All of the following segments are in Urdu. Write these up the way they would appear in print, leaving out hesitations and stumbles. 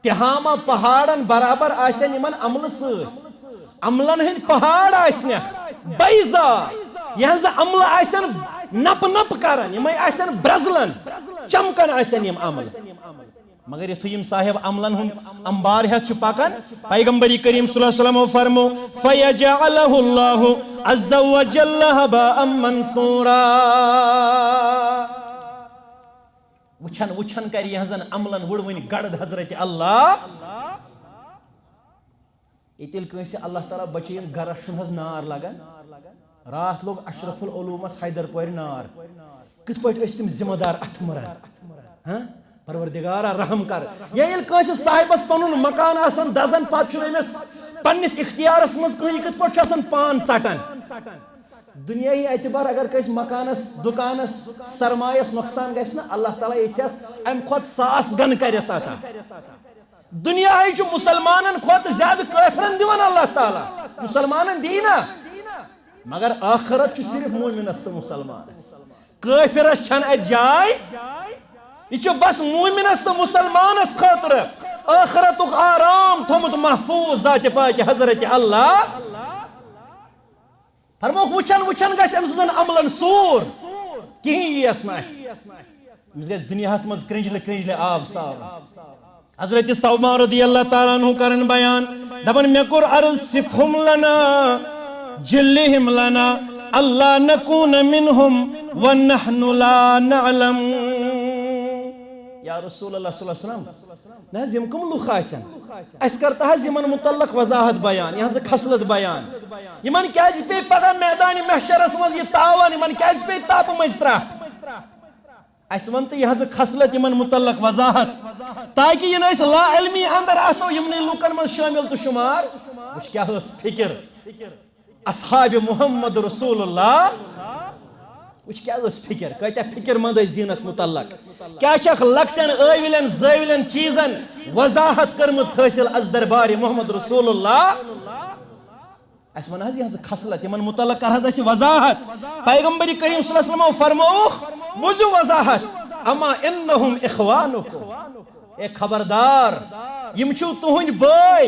تہامہ پہاڑن برابر آسن یمن عمل عملن ہند پہاڑ آسن بیضا یہاں عمل آسن نپ نپ کرن یم آسن برزلن چمکن آسن یم عمل مگر یتھو یم صاحب عملن ہم انبار ہتھ پکان پیغمبر کریم صلی اللہ علیہ وسلم فرمو فیجعلہ اللہ عز وجل ہباء منثورا وچھن وچھن کر یہزن عملن وڑوین گڑد حضرت اللہ یتیل کنسی اللہ تعالیٰ بچین گرس چھن حض نار لگن رات لوگ اشرف العلومس حیدر پور نار کت پٲٹھۍ ٲسۍ تِم ذمہ دار اتھ مران پروردگارا رحم کر ییل کنسی صاحبس پنن مکان آسان دزن پتہ چھُنہٕ أمِس پننس اختیارس منٛز کٕہٕنۍ یہِ کِتھ پٲٹھۍ چھُ آسان پان ژٹان دنیائی اعتبار اگر کس مکانس دکانس سرمایس نقصان گژھِ نا اللہ تعالیٰ یژھس ام کھۄتہٕ 100 گن کرس عطا دنیا چھُ مسلمانن کھۄتہٕ زیادٕ کٲفرن دِوان اللہ تعالیٰ مسلمانن دی نا مگر آخرت چھُ صرف مومنس تہٕ مسلمانس کٲفرس چھنہٕ اتہِ جاے یہ چھُ بس مومنس تہٕ مسلمانس خٲطرٕ آخرتُک آرام تھومُت محفوظ ذاتِ پاک حضرت اللہ فرموک وچھن وچھن گژھِ أمۍ سٕنٛزن عملن سوٗر کِہیٖنۍ یِیَس نہٕ اَتھِ أمِس گژھِ دُنیاہس منٛز کرٛنٛجلہِ کرٛنٛجلہِ آب سارُن حضرت ثوبان رضی اللہ تعالیٰ عنہ کرن بیان دپن مےٚ کوٚر عرض صفہم لنا جلہم لنا اللہ نکون منہم ونحن لا نعلم یا رسول اللہ صلی اللہ علیہ وسلم نہ حظ یم کم لُکھ آسن اَسہِ کر تہٕ حظ یمن متعلق وضاحت بیان یہاں خصلت بیان یمن کیازِ پے پگہ میدان محشرس منٛز یہِ تاوان یمن کیازِ پے تاپہٕ مٔنٛزۍ ترٛٹھ اَسہِ ون تہٕ یہاں خصلت یمن متعلق وضاحت تاکہ ین أسۍ لا علمی اندر آسو یمنٕے لوٗکن منٛز شٲمِل تہٕ شُمار وٕچھ کیٛاہ ٲس فکر اصحاب محمد رسول اللہ وچ کیا ٲس فکر کتیا فکر مند ٲسۍ دیٖنس متعلق کیا چھکھ لکٹن ٲوِلٮ۪ن زٲوِلٮ۪ن چیٖزن وضاحت کٔرمٕژ حٲصِل از دربارِ محمد رسول اللہ اَسہِ وَن حظ یہِ حظ خصلت یِمن متعلق کر حظ اَسہِ وضاحت پیغمبر کریم صلی اللہ علیہ وسلم فرمووُکھ بوٗزِو وضاحت اما انہم اخوانکم اے خبردار یِم چھِو تُہنٛدۍ بٲے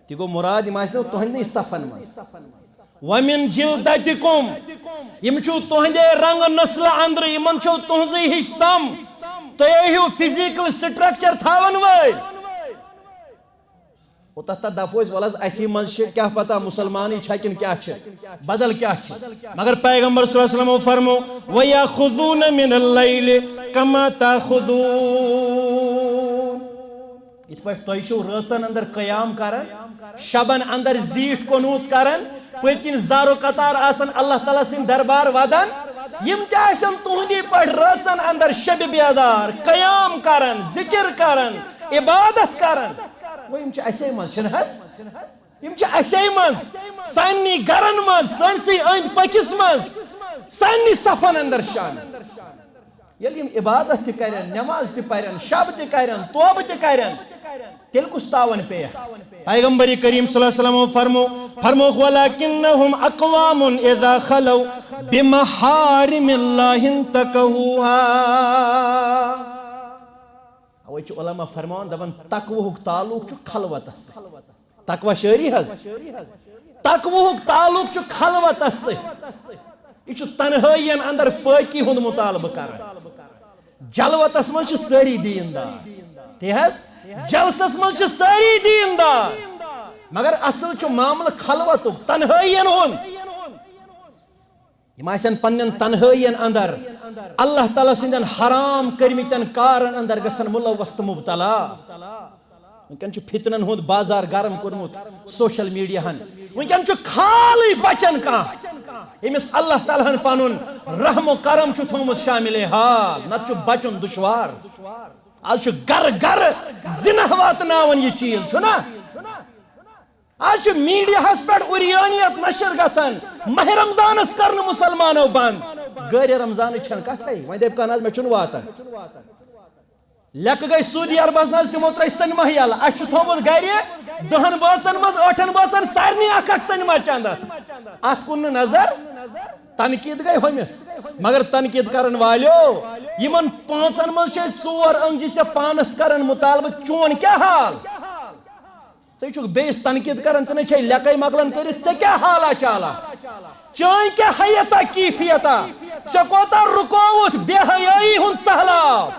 تہِ گوٚو مُراد یِم آسنو تُہنٛدنٕے صفن منٛز ومن جلدتکم یم چھو تہندے رنگ نسل اندر یمن چھو تہنزی ہش تم تُہۍ ہیو فزیکل سٹرکچر تھاون وٲلۍ او تتھ دپوس ولز اسی من کیا پتہ مسلمانی چھا کن کیا چھ بدل کیا چھ مگر پیغمبر صلی اللہ علیہ وسلم فرمو وَيَأْخُذُونَ مِنَ اللَّيْلِ كَمَا تَأْخُذُونَ یِتھ پٲٹھۍ تُہۍ چھو رٲژن اندر قیام کران شبن اندر زیٖٹھ قنوٗت کران پٔتۍ کِنۍ زارو قطار آسن اللہ تعالیٰ سٕنٛدۍ دربار ودان یم تہِ آسن تُہندی پٲٹھۍ رٲژن اندر شب بیدار قیام کران ذکر کران عبادت کران وہ یم چھِ اَسے منٛز چھِنہٕ حظ یم چھِ اَسے منٛز ساننٕے گرن منٛز سٲنسٕے أنٛدۍ پٔکِس منٛز ساننٕے صفن اندر شامل ییٚلہِ یم عبادت تہِ کرن نماز تہِ پرن شب تہِ کرن توبہٕ تہِ کرن تیٚلہِ کُس تاون پیٚیکھ پیغمبر کریم صلی اللہ علیہ وسلم فرموک وَلَكِنَّهُمْ أَقْوَامٌ إِذَا خَلَوْا بِمَحَارِمِ اللَّهِ انتَكَهُوهَا اوے چھُ علماء فرمان دپان تقوہُک تعلق چھُ خلوتس تقوہ شٲعری حظ تقوہُک تعلق چھُ خلوتس سۭتۍ یہِ چھُ تنہٲیین اندر پٲکی ہُنٛد مطالبہٕ کران جلوتس منٛز چھِ سٲری دیندار تی حظ جلسس منٛز چھِ سٲری دیندار مگر اصل چھُ معاملہٕ خلوتُک تنہٲیین ہُنٛد یم آسن پننٮ۪ن تنہٲیین اندر اللہ تعالیٰ سٕنٛدٮ۪ن حرام کٔرمٕتٮ۪ن کارن اندر گژھن مُلوث تہٕ مُبتلا ونکٮ۪ن چھُ فتنن ہُنٛد بازار گرم کوٚرمُت سوشل میڈیاہن ونکٮ۪ن چھُ خالٕے بچن کانٛہہ ییٚمِس اللہ تعالیٰ ہن پنُن رحم و کرم چھُ تھوٚومُت شاملِ حال نتہٕ چھُ بچُن دُشوار آز چھُ گرٕ گرٕ زِنہ واتناوان یہِ چیٖز چھُنا آج چھُ میڈیاہس پٮ۪ٹھ اُریانیت نشر گژھان ماہ رمضانس کرنہٕ مُسلمانو بنٛد گٲرِ رمضانٕچ چھنہٕ کتھے وۄنۍ دپہِ کانٛہہ نہ حظ مےٚ چھُنہٕ واتان لیٚکھٕ گٔے سعوٗدی عربس نہ حظ تِمو ترٛٲے سینما یلہٕ اَسہِ چھُ تھوٚومُت گرِ 10 بٲژن منٛز 8 بٲژن سارنٕے اکھ سینما چندس اتھ کُن نہٕ نظر تنقیٖد گٔے ہُمِس مگر تنقیٖد کرن والیو یمن پانچن من چھ ژور انگجہِ ژےٚ پانس کرن مطالبہٕ چون کیٛاہ حال ژٕ چھُکھ بیٚیِس تنقیٖد کران ژٕ نَے چھے لیٚکھے مۄکلان کٔرِتھ ژےٚ کیٛاہ حالا چالا چٲنۍ کیٛاہ حیتا کیفیتا ژےٚ کوتاہ رُکووُتھ بے حیٲیی ہُنٛد سہلاب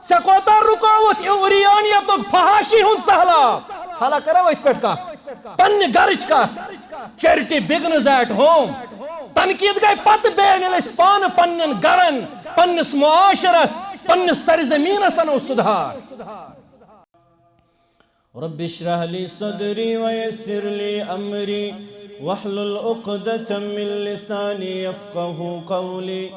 ژےٚ کوتاہ رُکووُتھ عُریانیتُک فحاشی ہُنٛد سہلاب حالا کرو أتھۍ پٮ۪ٹھ کتھ پننہِ گرٕچ کتھ چیرٹی بِگنز ایٹ ہوم تنقیٖد گٔے پتہٕ بیٚیہِ ییٚلہِ أسۍ پانہٕ پننٮ۪ن گرن پننِس معاشرس پننِس سرزمیٖنس انو سُدھار رب اشرح لي صدري ويسر لي أمري واحلل عقدة من لساني يفقه قولي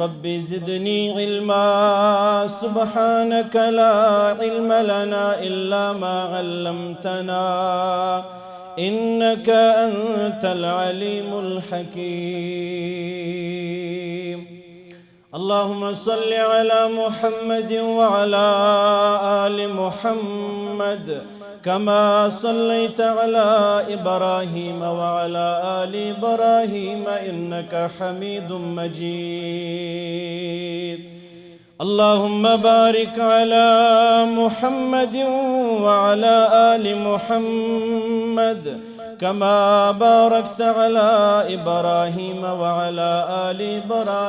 رب زدني علما سبحانك لا علم لنا إلا ما علمتنا إنك أنت العليم الحكيم اللهم صل على محمد وعلى آل محمد كما صليت على إبراهيم وعلى آل إبراهيم إنك حميد مجيد اللهم بارك على محمد وعلى آل محمد كما باركت على إبراهيم وعلى آل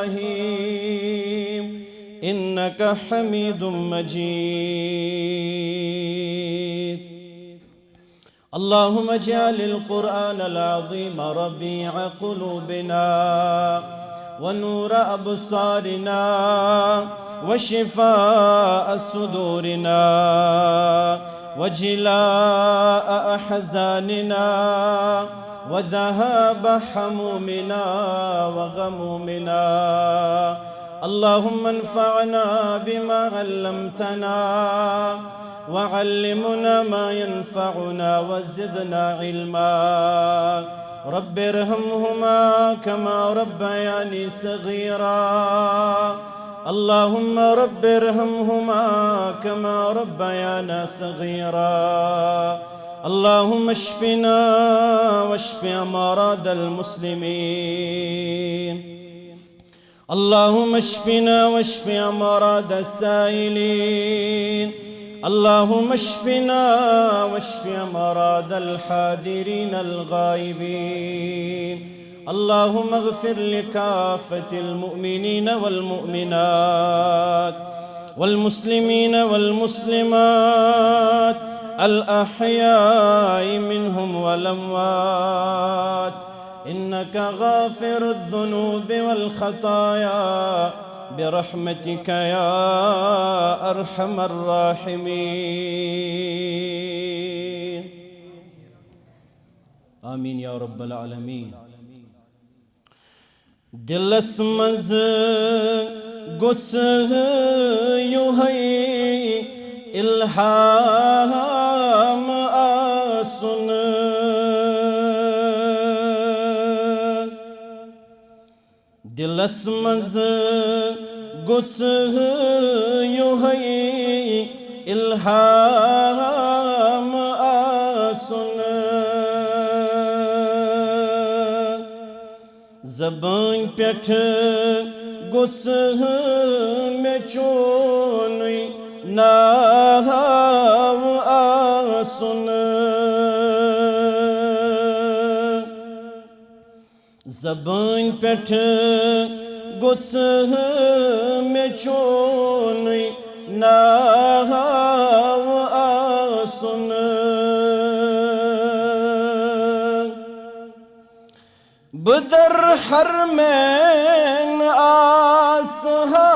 إبراهيم إنك حميد مجيد اللهم اجعل القرآن العظيم ربيع قلوبنا ونور أبصارنا وشفاء صدورنا وجلاء أحزاننا وذهاب حمومنا وغمومنا اللهم انفعنا بما علمتنا وعلمنا ما ينفعنا وزدنا علما رب ارحمهما كما ربياني صغيرا اللهم رب ارحمهما كما ربيانا صغيرا اللهم اشفنا واشف أمراض المسلمين اللهم اشفنا واشف أمراض السائلين اللهم اشفنا واشف أمراض الحاضرين الغائبين اللهم اغفر لكافة المؤمنين والمؤمنات والمسلمين والمسلمات الأحياء منهم والأموات إنك غافر الذنوب والخطايا برحمتك يا أرحم الراحمين آمين يا رب العالمين دلس منز گوٚژھ یُہے الہام آسُن دلس منز گوٚژھ یُہے الہام آسُن زبان پٮ۪ٹھ گوٚژھ مےٚ چونُے ناو آسُن زبان پٮ۪ٹھ گوٚژھ مےٚ چونُے ناو آسُن بہٕ دَرٕ حرمین آسہا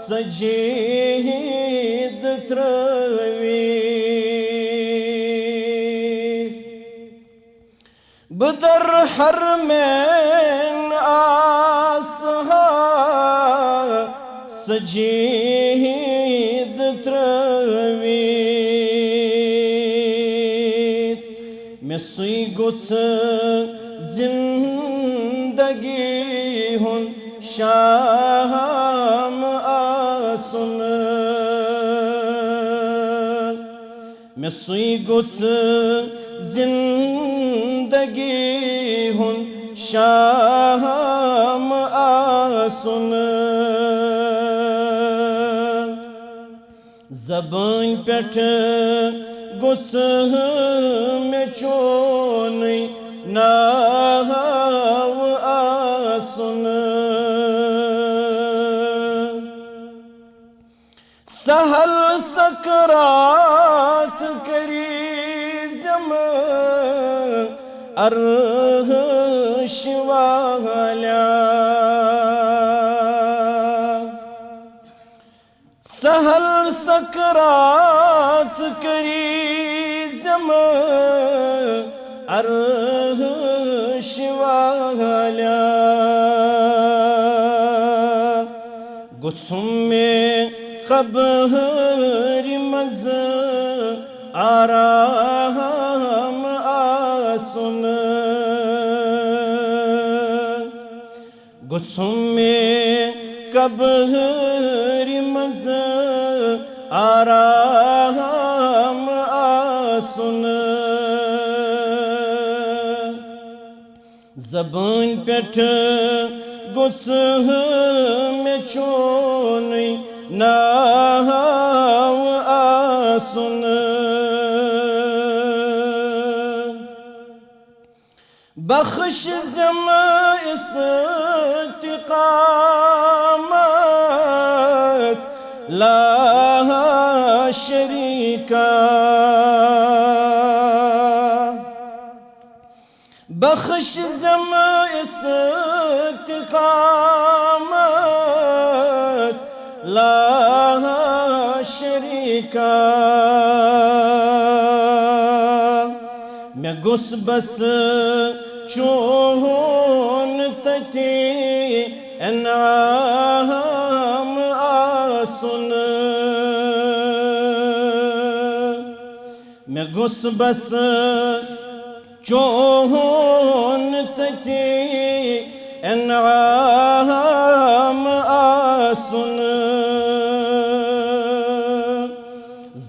سجید ترٛٲوِتھ بہٕ دَرٕ حرمین آسہا سجید ترٛٲوِتھ مےٚ سُے گوٚژھ زندگی ہُنٛد شام آسُن مےٚ سُے گوٚژھ زندگی ہُنٛد شام آسُن زبان پیٹھ گسہ میں چونی ناو آسن سہل سکرات کری زم عرش والا سہل سکرات کری زم عرش والا گسم میں قبر مز آرام آسن گسم میں قبر مز آرام آسن زبان پیٹھ گسہ میں چونی ناو آسن بخش زم استقامت لا شریکا بخش زم استقامت لا شریکا میں گس بس چون تتی انعام آسن میں گس بس چون تتی انعام آسن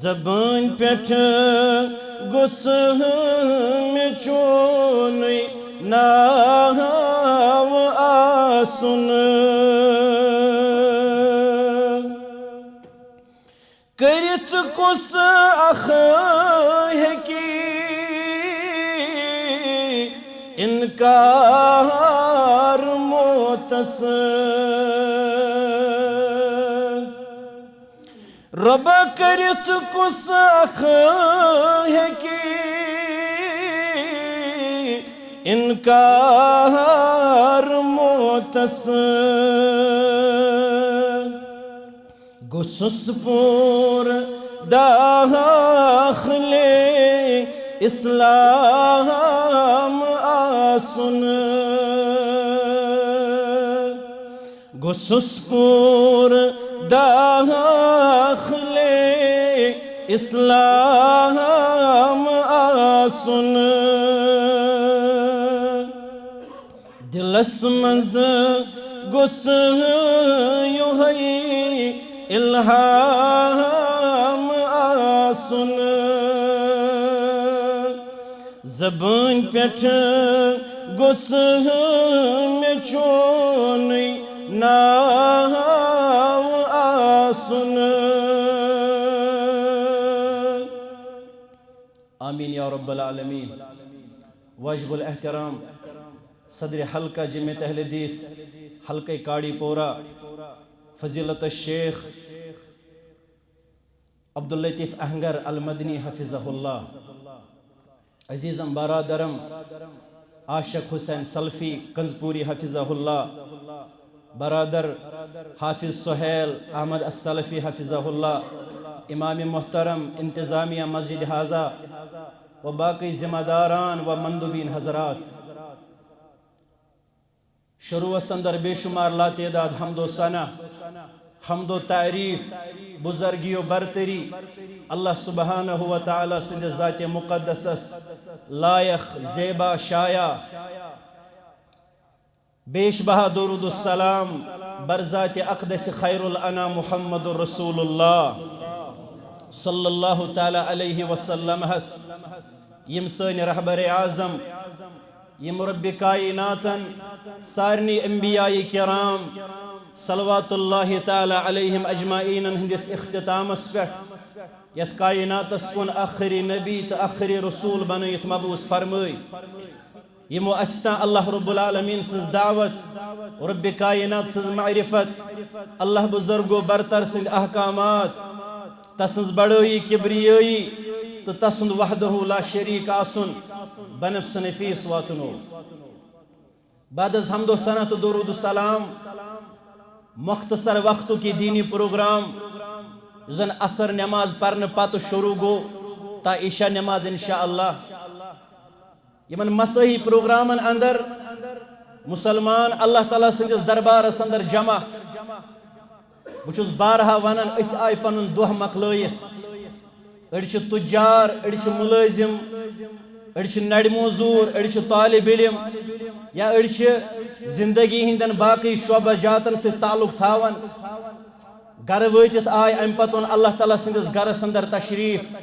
زبان پیٹھ گسہ میں چونی ناو آسن کرت کس اخ ہکی انکار موتس رب کرت کس اخ ہکی انکار موتس گسس پور داخل اسلام آسن گسس پور داخل اسلام آسن دلس منز گسہ یوہی الہام آسن زبان پیٹھ گسہ میں چونی ناو آسن آمین یا رب العالمین واجب الاحترام صدر حلقہ جمعیت اہل حدیث حلقہ کاڑی پورا فضیلت الشیخ عبداللطیف اہنگر المدنی حفظہ اللہ عزیزم برادرم عاشق حسین سلفی کنزپوری حفظہ اللہ برادر حافظ سہیل احمد السلفی حفظہ اللہ امام محترم انتظامیہ مسجد حاضہ و باقی ذمہ داران و مندوبین حضرات شروع سندر بے شمار لا تعداد حمد و ثنا حمد و تعریف بزرگی و برتری اللہ سبحانہ و تعالی سند ذات مقدسس لائق زیبا شایع بیش بہا درود السلام برذات اقدس خیر الانام محمد رسول اللہ صلی اللہ تعالی علیہ وسلم حس یم سن رہبر اعظم یم رب کائناتن سارنی انبیاء کرام صلوات اللہ تعالی علیہم اجمعین ہندس اختتام اسپیٹ یت کائنات کن آخری نبی تو آخری رسول بنیت مبعوث فرمائی یمو استا اللہ رب العالمین سز دعوت رب کائنات سز معرفت اللہ بزرگ و برتر سند احکامات تسنز بڑوئی کبریوئی تو تسند وحدہ لا شریک آسن بنفس نفیس واتنو بعد از حمد و ثنا و درود و سلام مختصر وقتوں کی دینی پروگرام زن عصر نماز پڑھنے پتہ شروع گو تا عشاء نماز انشاءاللہ یمن مسیحی پروگرامن اندر مسلمان اللہ تعالیٰ سندس دربارس اندر جمع بچس بارہا ونن اس آئی پنن دہ مکلائت اڑچ تجار اڑچ ملازم اڑچ نڑ موزور اڑچ طالب علم یا اڑچ زندگی ہندن باقی شعبہ جاتن سے تعلق تھاون گھر واتت آئی ام پتون اللہ تعالیٰ سندس گھرس اندر تشریف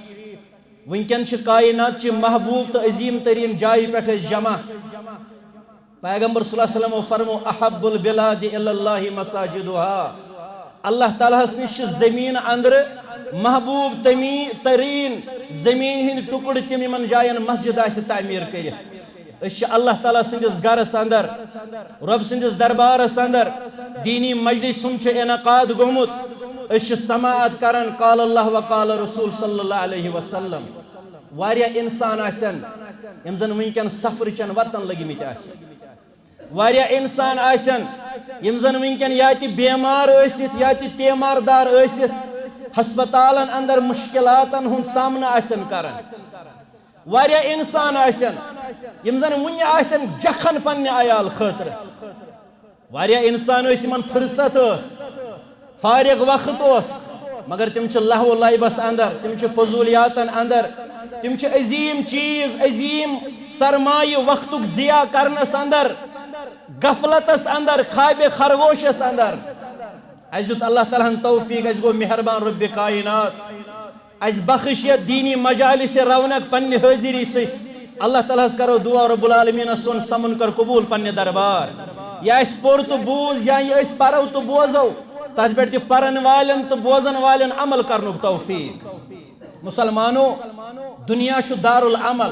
ونکن کائنات چہ محبوب تو عظیم ترین جائی پہ جمع پیغمبر صلی اللہ علیہ وسلم فرمو احب البلاد اللہ مساجدها اللہ تعالیٰ نش زمین اندر محبوب ترین زمین ہند ٹکڑ تم یمن جائن مسجد آس تعمیر کرت اس اللہ تعالیٰ سندس گھرس اندر رب سندس دربارس اندر دینی مجلس انعقاد گومت اس سماعت کرن قال اللہ وقال رسول صلی اللہ علیہ وسلم واریا انسان آسن یم زن ونکن سفر چن وطن لگمت آسن واریا انسان آسن یم زن ونکن یا تی بیمار ٲسِتھ یا تی تیمار دار ٲسِتھ ہسپتالن اندر مشکلاتن ہن سامنا آسن کرن واریا انسان آسن یم زن ونہ آسن جکھن پنہ عیال خاطر واریا انسان ٲسۍ یمن فرصت فارغ وقت مگر تم لہو لعبس اندر تم فضولیاتن اندر تم عظیم چیز عظیم سرمایہ وقت ضیاء کرنس اندر غفلتس اندر خواب خرگوشس اندر اس دیت اللہ تعالیٰ توفیق اس گو مہربان رب کائنات اس بخشیت دینی مجالس رونق پنہ حاضری سے اللہ تعالیٰ کرو دعا رب العالمین سن سمن کر قبول پنہ دربار یا اس پور تو بوز یا اس پرو تو بوزو تج پہ پرن والن تو بوزن والن عمل کرنک توفیق مسلمانو دنیا چھ دار العمل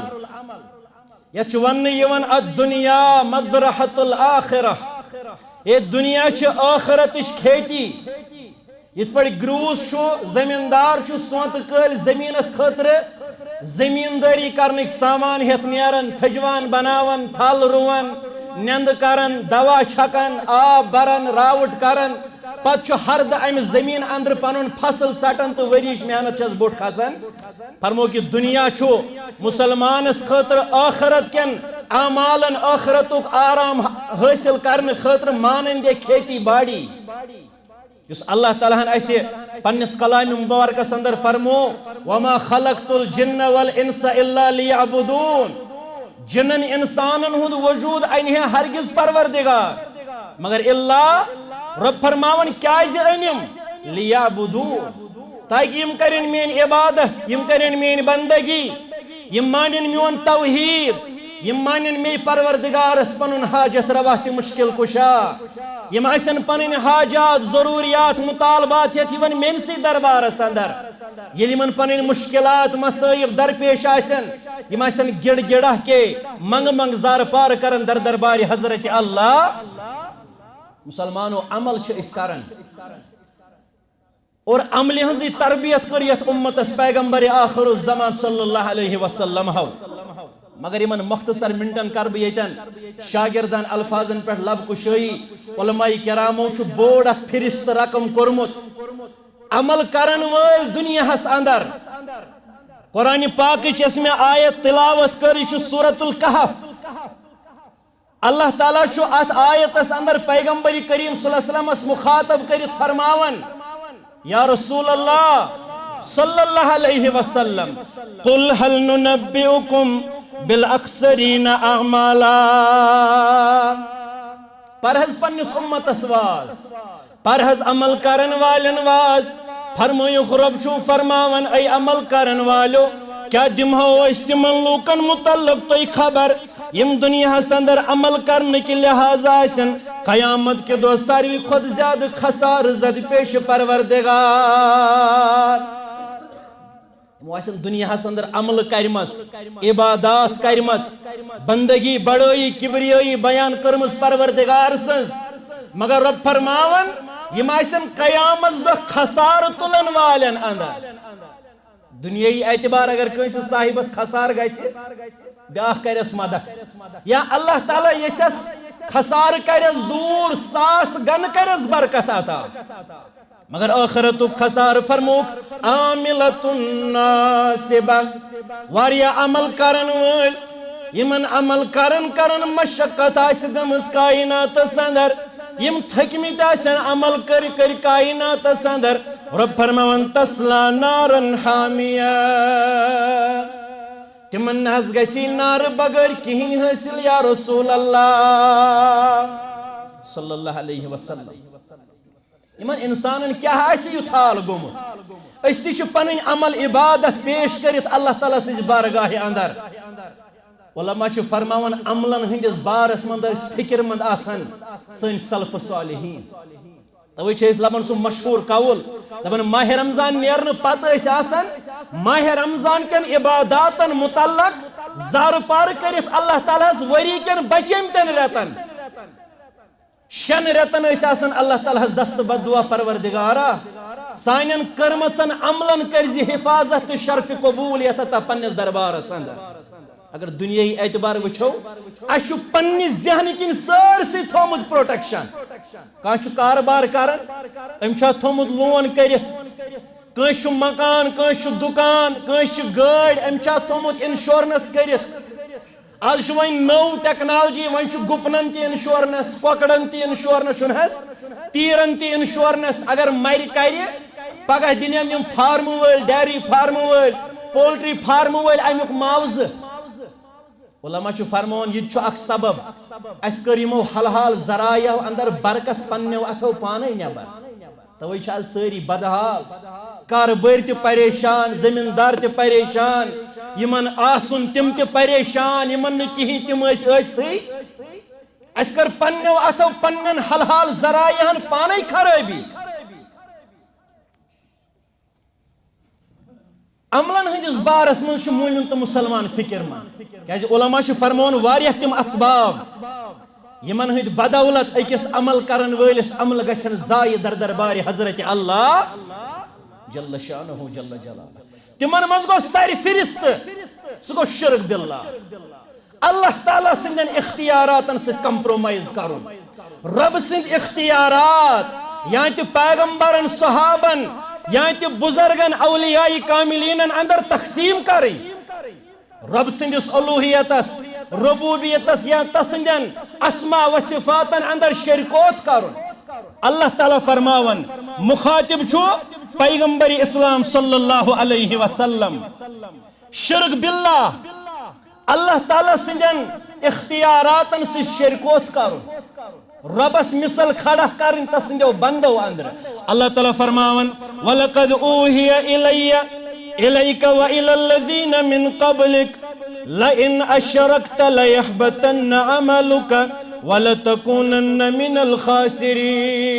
یا ون یون الدنیا مذرحت الآخرہ یہ دنیا چھ آخرتش کھیتی یت پہ گروس زمیندار سونت کل زمینس خاطر زمینداری کرنک سامان ہت نیران تھجوان بناون تھل روان نیند کرن دوا چھکن آب برن راوٹ کرن پتہ ہرد ام زمین اندر پنن فصل ژٹن تو ورش محنت چس بوٹ کھسان فرمو کہ دنیا چھو مسلمانس خاطر آخرت کن اعمالن آخرتک آرام حاصل کرنے خاطر مانندے کھیتی باڑی اس اللہ تعالیٰ اسے پنس کلام مبارکس اندر فرمو وما خلقت الجن والانس الا لیعبدون جنن انسانن ہند وجود انہ ہرگز پروردگار مگر اللہ رب فرماون کیازِ انم لیعبدون تاکہ یم کرن مین عبادت یم کرن مین بندگی یم مانن میون توحید یم مانن می پروردگارس پنن حاجت روا تہ مشکل کشا یم آسن پنن حاجات ضروریات مطالبات یت یون منسی دربارس اندر یل یمن پنن مشکلات مصائب درپیش آسن یم آسن گڑ گڑہ کے منگ منگ زار پار کرن در دربار حضرت اللہ مسلمانو عمل چھ اس کرن اور عمل ہنزی تربیت کریت امتس پیغمبر آخر الزمان صلی اللہ علیہ وسلم ہو مگر یمن مختصر منٹن کر بیتن شاگردان الفاظن پر لب کشائی علماء کرامو چھ بوڑا پھرست رقم کرمت عمل کرن وال دنیا ہس اندر قرآن پاک چس میں آیت تلاوت کری چھ سورة الکہف اللہ تعالیٰ چھو ات آیتس اندر پیغمبر کریم صلی اللہ علیہ وسلم اس مخاطب کرت فرماون یا رسول اللہ صلی اللہ علیہ وسلم قل هل ننبئکم بالاکثرین اعمالا پرہز پنس امت واز پرہز عمل کرن والن واز فرمایو رب چھو فرماون اے عمل کرن والو کیا دمہو اس تمن لوکن متعلق تو خبر یم دنیا اندر عمل کرنے کے لحاظ آسن قیامت کے دو ساروی خود زیادہ خسار زد پیش پروردگار مواسن دنیا اندر عمل کرمت عبادات کرمت بندگی بڑوئی کبریوئی بیان کرمز پروردگار سنز مگر رب فرماون یم آسن قیامت دہ خسار تلن والن اندر دنیای اعتبار اگر کنس صاحبس خسار گئے بیاکھ کرس مدد یا اللہ تعالی یچس خسار کرس دور ساس گن کرس برکت عطا مگر آخرت خسار فرموک عاملت ناسبہ واریا عمل کرن ول یمن عمل کرن مشقت آس گمز کائنات اندر یم تھکمت آسن عمل کر کائنات اندر رب فرماون تسلا نارن حامیہ تمن ناز گسی نار بغیر کہیں حاصل یا رسول اللہ صلی اللہ علیہ وسلم یمن انسانن کیا آسی یتھال گومت اس تہ پن عمل عبادت پیش کرت اللہ تعالی سز بارگاہ اندر علماء چھ فرماون عملن ہندس بارس مند فکر مند آسن سن سلف صالحین توے چھ اس لبن سو مشہور قول دپن ماہ رمضان نیرن پتہ اس آسن ماہ رمضان کن عباداتن متعلق زار پار کرت اللہ تعالی وری کن بچمتن رتن شن رتن اس آسن اللہ تعالی دست بدعا پروردگارا سانن کرمچن عملن کرزی حفاظت شرف قبولیت تا پنس دربار اندر اگر دنیای اعتبار وچھو اشو پنی ذہن کن سرسی تھومت پروٹیکشن کانچو کاربار کرن امشا تھومت لون کرت کانچو مکان کانچو دکان کانچو گاڑ امشا تھومت انشورنس کرت آج شو وین نو ٹیکنالوجی وین چھو گپنن تی انشورنس کوکڑن تی انشورنس چھنہس تیرن تی انشورنس اگر مر کری پگہ دنیم یم فارم ول ڈیری فارم ول پولٹری فارم ول امیک معاوضہ علماء چھو فرمون یہ چھو اک سبب اس کر یمو حلحال ذرائع اندر برکت پنیو اتھو پانے نیبر توئی چھال ساری بدحال کاربار تی پریشان زمیندار تی پریشان یمن آسن تم تی پریشان یمن نکی تم اس تھی اس کر پنیو اتھو پنن حلحال ذرائع پانے خرابی عملن ہندس بارس من مومن تو مسلمان فکر من کیازِ علماء فرمون واریاہ تم اسباب یمن ہند بدولت اکس عمل کرن ولس عمل گژھن ضائع در دربار حضرت اللہ جل شانہ جل جلالہ تمن من گو ساری فرست سہ گو شرک باللہ اللہ تعالی سندن اختیاراتن سے کمپرومائز کرن رب سند اختیارات یہاں تی پیغمبرن صحابن یہاں تی بزرگن اولیاء کاملین اندر تقسیم کری رب سندس الوہیتس ربوبیتس یا تسندن اسماء و صفاتن اندر شرکوت کرن اللہ تعالی فرماون مخاطب چھو پیغمبر اسلام صلی اللہ علیہ وسلم شرک باللہ اللہ تعالی سندن اختیاراتن سے شرکوت کرن ربس مثل کھڑا کرن تسندو بندو اندر اللہ تعالی فرماون وَلَقَدْ أُوحِيَ إِلَيْكَ وَإِلَى الَّذِينَ مِنْ قَبْلِكَ لَئِنْ أَشْرَكْتَ لَيَحْبَطَنَّ عَمَلُكَ وَلَتَكُونَنَّ مِنَ الْخَاسِرِينَ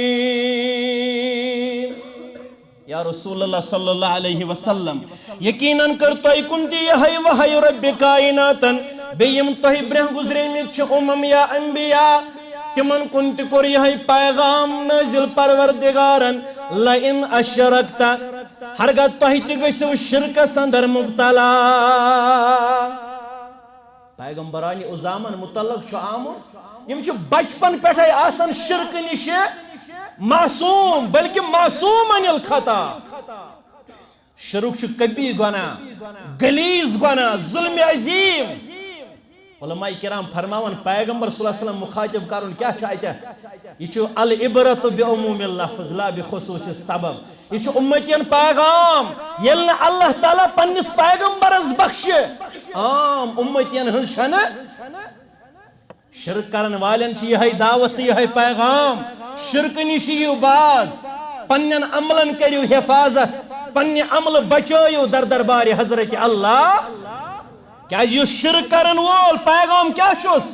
یا رسول اللہ صلی اللہ علیہ وسلم یقیناً کر توئی کنتی یہ وحی رب کائناتن بیم توئی برہ گزرے میں چھو یا انبیاء تمن کنت کر یہ پیغام نازل پروردگارن لئن اشرکتا ہرگت توہی تگسو شرک سندر مبتلا پیغمبرانی ازامن متعلق چھو آمد یم چھو بچپن پیٹھائی آسن شرک نشے معصوم بلکہ معصوم عن الخطا شرک چھو کبھی گناہ گلیز گناہ ظلم عظیم علماء کرام فرماون پیغمبر صلی اللہ علیہ وسلم مخاطب کرن کیا چاہتا ہے یہ چھو العبرت بعموم اللفظ لا بخصوص السبب یہ چھو امتین پیغام یلن اللہ تعالیٰ پنس پیغمبر از بخش عام امتین ہنشن شرک کرن والن چی یہ دعوت یہ پیغام شرک نشیو باز پنن عملن کریو حفاظت پنن عمل بچائیو در دربار حضرت اللہ کیا یہ شرک کرن وول پیغام کیا چھوس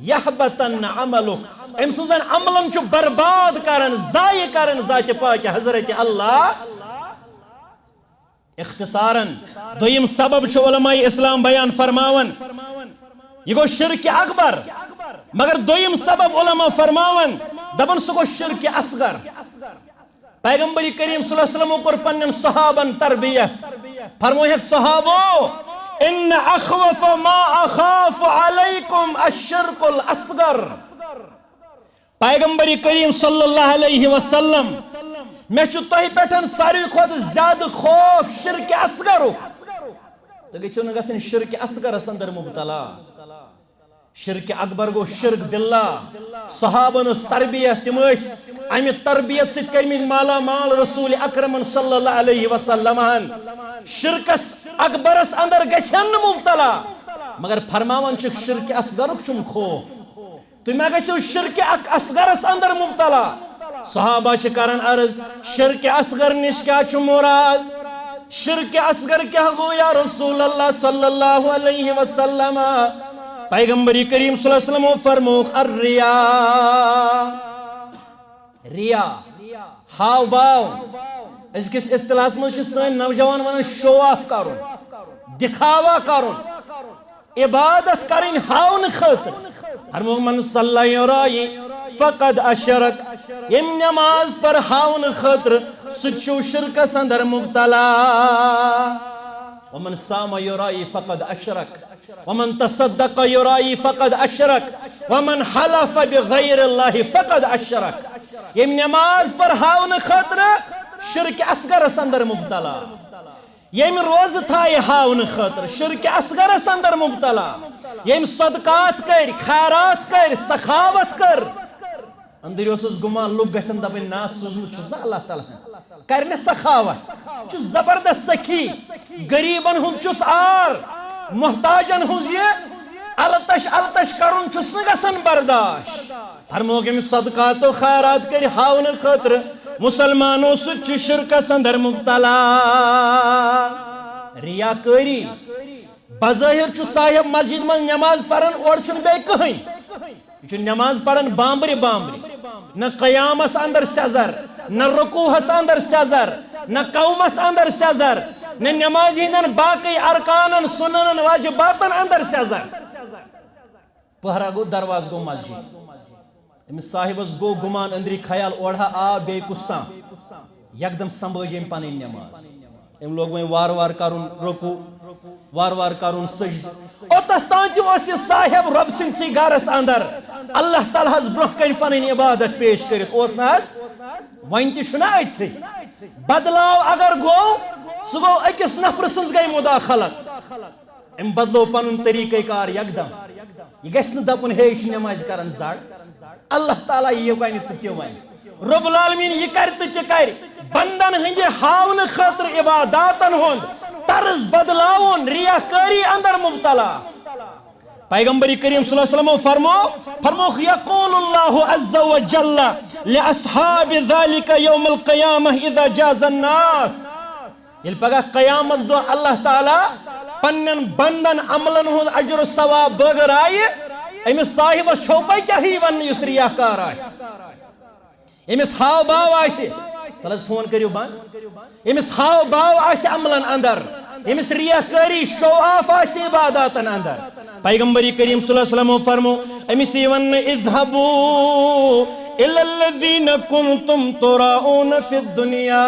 یحبطن عملک ام سوزن عملن چھو برباد کرن ضائع کرن ذات پاک حضرت اللہ اختصاراً دویم سبب چھ علماء اسلام بیان فرماون یہ گو شرک اکبر مگر دویم سبب علماء فرماون دبن سہ گو شرک اصغر پیغمبر کریم صلی اللہ علیہ وسلم کور پنن صحابن تربیت فرمویک صحابو ان اخوف ما اخاف علیکم الشرک الاصغر پیغمبر کریم صلی اللہ علیہ وسلم میں تہ پہ ساروی کھت زیادہ خوف شرک اصغر تو گئی گھن شرک اصغرس اندر مبتلا شرک اکبر گو شرک باللہ صحابن تربیت تم امہ تربیت ست کرمت مالا مال رسول اکرم صلی اللہ علیہ وسلم شرکس اکبرس اندر گھن مبتلا مگر فرماون شرک اصغرک چھم خوف تم گھو شرک اصغرس اندر مبتلا صحابہ کرن عرض شرک اصغر نش کیا چھ مراد شرک اصغر کیا گو یا رسول اللہ صلی اللہ علیہ وسلم پیغمبر کریم صلی اللہ علیہ وسلم فرموک الریا ریا ہاو باو اس کس اصطلاح میں سن نوجوان ونان شو آف کرن دکھاوا کرن عبادت کرن ہاون خاطر فرموک من صلی یرائی فقد اشرک یم نماز پر ہاون خاطر سچو شرکس اندر مبتلا ومن سام یرائی فقد اشرک ومن تصدق یرائی فقد اشرک ومن حلف بغیر اللہ فقد اشرک یم نماز پر ہاون خاطر شرک اصغرس اندر مبتلا یم روز تھائے ہاون خاطر شرک اصغرس اندر مبتلا یم صدقات کر خیرات کر سخاوت کر اندر اس گمان لوگ گھن دپن نا سوزمت چھس نا اللہ تعالیٰ کرنے سخاوت چھس زبردست سخی غریبن ہند چھس آر محتاجن ہز یہ التش کرن چھس نہ گژھن برداشت فرموک یم صدقات و خیرات کر ہاون خاطر مسلمانوں سچ شرکس اندر مبتلا ریاکاری بظاہر چھ صاحب مسجد من نماز پڑھن اور چھن بے کہیں یہ نماز پڑھن بامبری نہ قیامس اندر سزر نہ رکوعس اندر سزر نہ قومس اندر سزر نہ نماز ہندن باقی ارکانن سننن واجباتن اندر سزر پہرا گو دروازہ گو مسجد امس صاحبس گو گمان اندری خیال اوڑھا آ بے کستان یکدم سنبھاج ام پن نماز ام لوگ وہیں وار وار کرن رکوع وار وار کرن سجد اوتھ تان تہ صاحب رب سندسی گھرس اندر اللہ تعالیٰ ہز برہ کن پن عبادت پیش کرت نا ون تہ اتھی بدلاو اگر گو سہ گو اکس نفر سز گئی مداخلت ام بدلو پن طریقہ کار یکدم یہ گھس نہ دپن ہے یہ نماز کرن زڑ اللہ تعالیٰ یہ ون تہ ون رب العالمین یہ کر تہ کر بندن ہند ہاون خاطر عباداتن ہند طرز بدلاون ریاکاری اندر مبتلا پیغمبر کریم صلی اللہ علیہ وسلم فرموک یقول اللہ عز وجل لاصحاب ذلك یوم القیامہ اذا جاز الناس یل پگہ قیامت دو اللہ تعالیٰ پنن بندن عملن ہند اجر و ثواب بغیر آئی امس صاحبس چھوپے کیا ہی ون اس ریاکار آس امس ہاو باو آس تلس فون کریو بند امس ہاو باو آس عملن اندر امس ریاکاری شو آف آس عباداتن اندر پیغمبر کریم صلی اللہ علیہ وسلم فرمو امس ون اذهبوا الى الذين كنتم تراؤون في الدنيا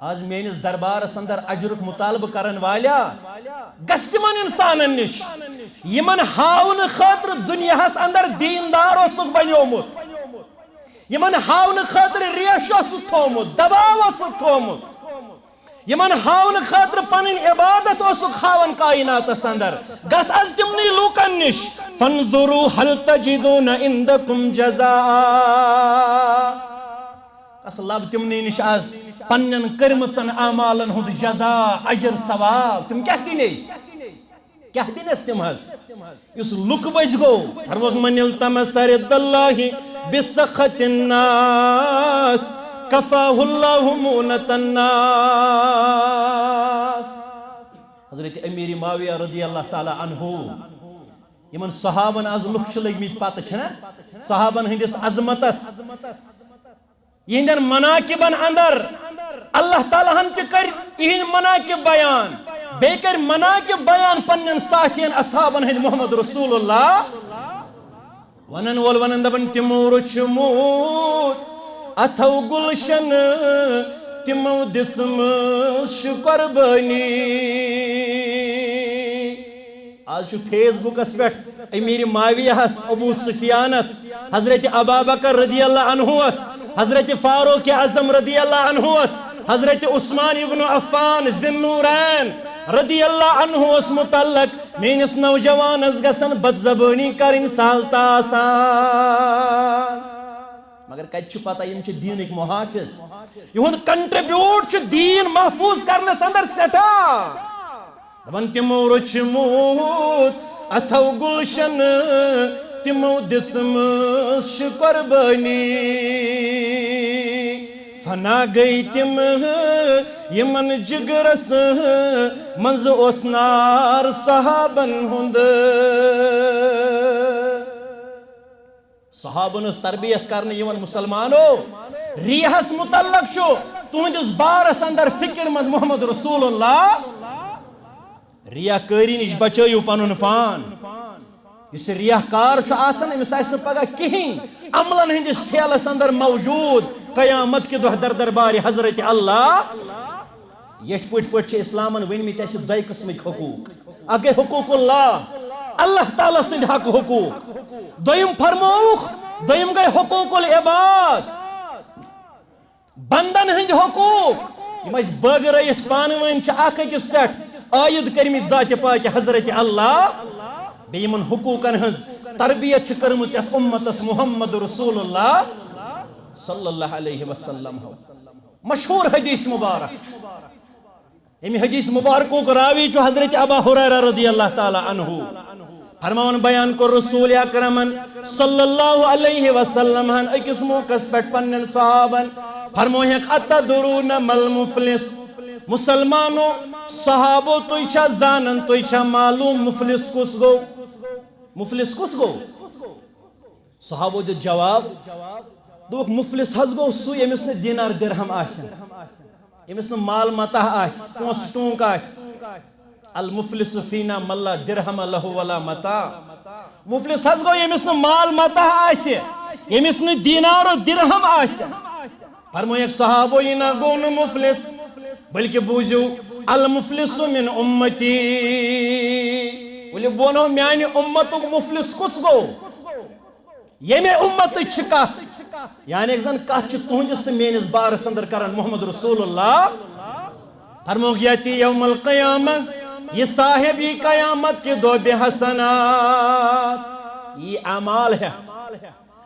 آج میانس دربارس اندر اجرک مطالبہ کرن والیا گژھ تمن انسانن نش یمن ہاون خاطر دنیاہس اندر دیندار اوسک بنیومت یمن ہاون خاطر ریش اوسک تھومت دباو اوسک تھومت یمن ہاون خاطر پنن عبادت اوسک ہاون کائناتس اندر گژھ از تمنی لوکن نش فانظروا هل تجدون عندكم جزاء اس لب تمنی نش از پنن کرمتن اعمالن ہند جزاء اجر ثواب تم کیا دنے کیا دنس تم حس اس لک بج گو فرموک من التمس رضا اللہ بسخط الناس کفاہ اللہ مونت الناس حضرت امیر معاویہ رضی اللہ تعالی عنہ یمن صحابن از لک چھ لگمت پتہ چھنا صحابن ہندس عظمتس یہندن مناقبن اندر اللہ تعالیٰ ہن تہ کر اہند مناقب بیان بے کر مناقب بیان پنن ساتھین اصحابن ہند محمد رسول اللہ ونن وول ونن دپن تمو رچموت اتھو گلشن تمو دژمٕژ قربانی آج فیس بکس پہ امیر معاویہ ابو سفیانس حضرت ابابکر رضی اللہ عنہ حضرت فاروق اعظم رضی اللہ عنہ حضرت عثمان ابن عفان ذی النورین رضی اللہ عنہ متعلق میانس نوجوانس گژھن بدزبانی کرن سہلتا آسان مگر کتہ پتہ یم چھ دینک محافظ یہند کنٹریبیوٹ چھ دین محفوظ کرنس اندر سٹھا دپن تمو رچموت اتھو گلشن تمو دژمٕژ قربانی فنا گئی تم یمن جگرس منز اوس نار صحابن ہند صحابن تربیت کرنے یمن مسلمانو ریحس متعلق چھو تہندس بارس اندر فکر مند محمد رسول اللہ ریاکاری نش بچائیو پنن پان اس ریاکار چھ آسان امس آس پگہ کہین عملن ہندس ٹھیلس اندر موجود قیامت کے دہ در دربار حضرت اللہ یت پٹ اسلامن ونمت اس دۄیہِ قسمک حقوق اکھ گٔے حقوق اللہ تعالیٰ سند حق حقوق دویم فرموخ دویم گٔے حقوق العباد بندن ہند حقوق یم اس بٲگرٲیِتھ پانہٕ ؤنۍ چھِ اکھ أکِس پٮ۪ٹھ عائد کرمت ذات پاک حضرت اللہ بیمن حقوقن ہز تربیت چھ کرمت یت امتس محمد رسول اللہ صلی اللہ علیہ وسلم مشہور حدیث مبارک امی حدیث مبارک کو راوی جو حضرت ابا ہریرہ رضی اللہ تعالی عنہ فرمان بیان کو رسول اکرم صلی اللہ علیہ وسلم اکس موقع پہ پنن صحابن فرموہک اتدرون مل مفلس مسلمانو صحابو تو چھا زانن تو چھا معلوم مفلس کس گو مفلس کس گو صحابو جو جواب دوک مفلس حس گو سو یمس نے دینار درہم آسن یمس نے مال متاح آس پونس ٹونک آس المفلس فینا ملا درہم لہ ولا متاع مفلس حس گو یمس نے مال متاح آس یمس نے دینار و درہم آس فرمو ایک صحابو یہ نہ گو نہ مفلس بلکہ بوزیو المفلس من امتی بولی بونو میانی امتو مفلس کس گو یہ میں امت چکات یعنی ایک زن کہت چھ تہنجس تو مینس بارس اندر کرن محمد رسول اللہ فرمو گیاتی یوم القیامہ یہ صاحبی قیامت کے دو بے حسنات یہ اعمال ہے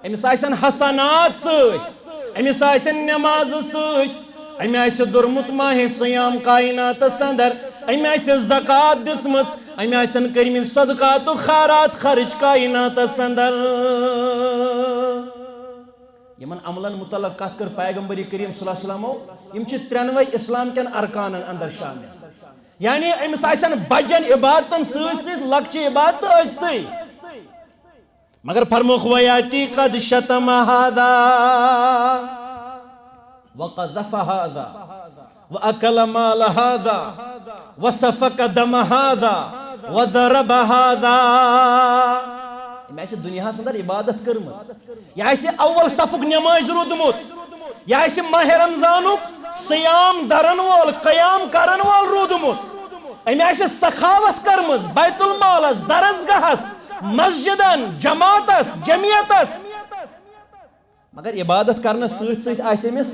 امیس آئیسن حسنات سوچ امیس آئیسن نماز سوچ امی آئیسن درمت ماہ سیام کائنات سندر امی آئیسن زکاة دسمت امی آئیسن کرمین صدقات و خارات خرج کائنات سندر یمن عملن متعلق کت کر پیغمبر کریم صلی اللہ علیہ وسلم یم چھ ترنوے اسلام کن ارکانن اندر شامل یعنی امس آئیسن بجن عبادتن سۭتۍ سۭتۍ لکچہ عبادت ٲسۍتٕے مگر فرموخ ویاتی قد شتم هذا وقذف هذا واكل مال هذا وسفك دم هذا وضرب هذا میں سے دنیا اندر عبادت کرمت یا ایسے اول صفک نماز رودمت یا ایسے ماہ رمضانک سیام درن وول قیام کرن وول رودمت امی ایسے سخاوت کرمت بیت المالس درسگاہس مسجدن جماعتس جمعیتس مگر عبادت کرنا سۭتۍ سۭتۍ آسہِ أمِس